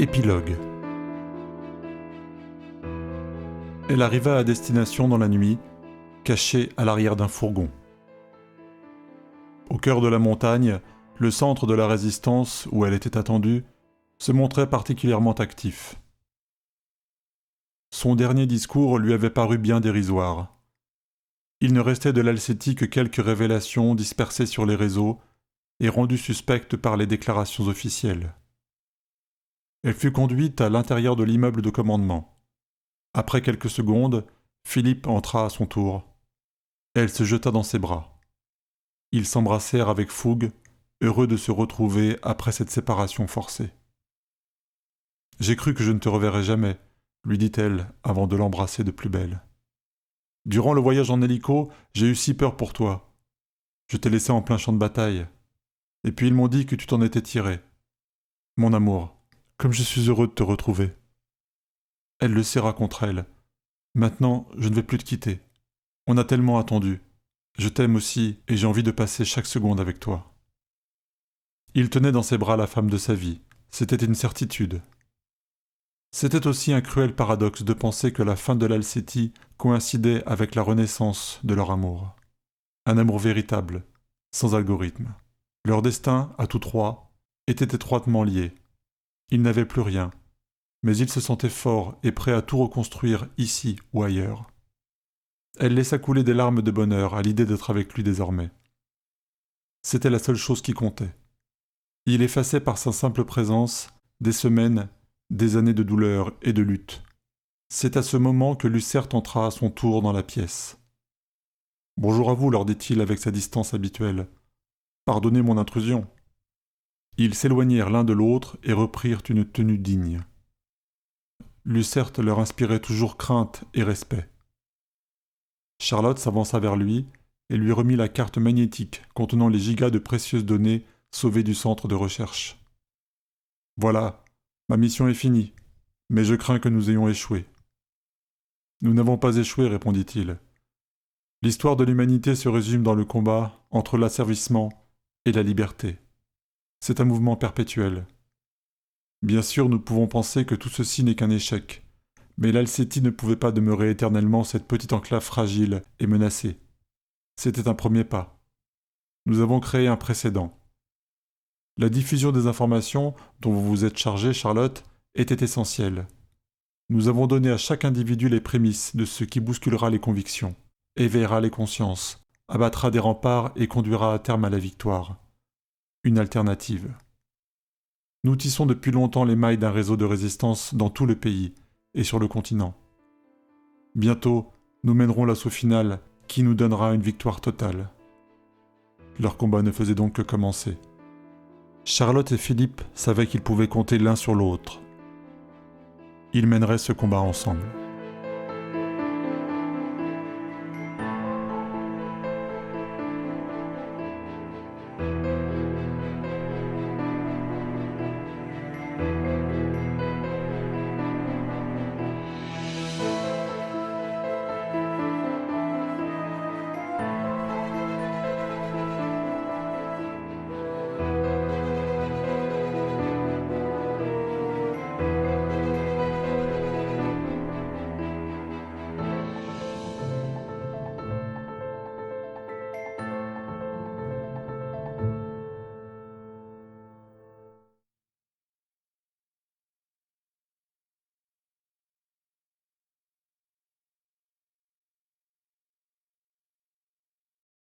Épilogue. Elle arriva à destination dans la nuit, cachée à l'arrière d'un fourgon. Au cœur de la montagne, le centre de la résistance, où elle était attendue, se montrait particulièrement actif. Son dernier discours lui avait paru bien dérisoire. Il ne restait de l'Alcétie que quelques révélations dispersées sur les réseaux et rendues suspectes par les déclarations officielles. Elle fut conduite à l'intérieur de l'immeuble de commandement. Après quelques secondes, Philippe entra à son tour. Elle se jeta dans ses bras. Ils s'embrassèrent avec fougue, heureux de se retrouver après cette séparation forcée. « J'ai cru que je ne te reverrais jamais », lui dit-elle avant de l'embrasser de plus belle. « Durant le voyage en hélico, j'ai eu si peur pour toi. Je t'ai laissé en plein champ de bataille. Et puis ils m'ont dit que tu t'en étais tiré. Mon amour, comme je suis heureux de te retrouver. » Elle le serra contre elle. « Maintenant, je ne vais plus te quitter. On a tellement attendu. Je t'aime aussi et j'ai envie de passer chaque seconde avec toi. » Il tenait dans ses bras la femme de sa vie. C'était une certitude. C'était aussi un cruel paradoxe de penser que la fin de l'Alcétie coïncidait avec la renaissance de leur amour. Un amour véritable, sans algorithme. Leur destin, à tous trois, était étroitement lié. Ils n'avaient plus rien, mais ils se sentaient forts et prêts à tout reconstruire ici ou ailleurs. Elle laissa couler des larmes de bonheur à l'idée d'être avec lui désormais. C'était la seule chose qui comptait. Il effaçait par sa simple présence des semaines, des années de douleur et de lutte. C'est à ce moment que Lucerte entra à son tour dans la pièce. « Bonjour à vous, leur dit-il avec sa distance habituelle. Pardonnez mon intrusion. » Ils s'éloignèrent l'un de l'autre et reprirent une tenue digne. Lucerte leur inspirait toujours crainte et respect. Charlotte s'avança vers lui et lui remit la carte magnétique contenant les gigas de précieuses données sauvées du centre de recherche. « Voilà, ma mission est finie, mais je crains que nous ayons échoué. »« Nous n'avons pas échoué, répondit-il. L'histoire de l'humanité se résume dans le combat entre l'asservissement et la liberté. C'est un mouvement perpétuel. Bien sûr, nous pouvons penser que tout ceci n'est qu'un échec, mais l'Alcétie ne pouvait pas demeurer éternellement cette petite enclave fragile et menacée. C'était un premier pas. Nous avons créé un précédent. La diffusion des informations dont vous vous êtes chargée, Charlotte, était essentielle. Nous avons donné à chaque individu les prémices de ce qui bousculera les convictions, éveillera les consciences, abattra des remparts et conduira à terme à la victoire. Une alternative. Nous tissons depuis longtemps les mailles d'un réseau de résistance dans tout le pays et sur le continent. Bientôt, nous mènerons l'assaut final qui nous donnera une victoire totale. Leur combat ne faisait donc que commencer. Charlotte et Philippe savaient qu'ils pouvaient compter l'un sur l'autre. Ils mèneraient ce combat ensemble.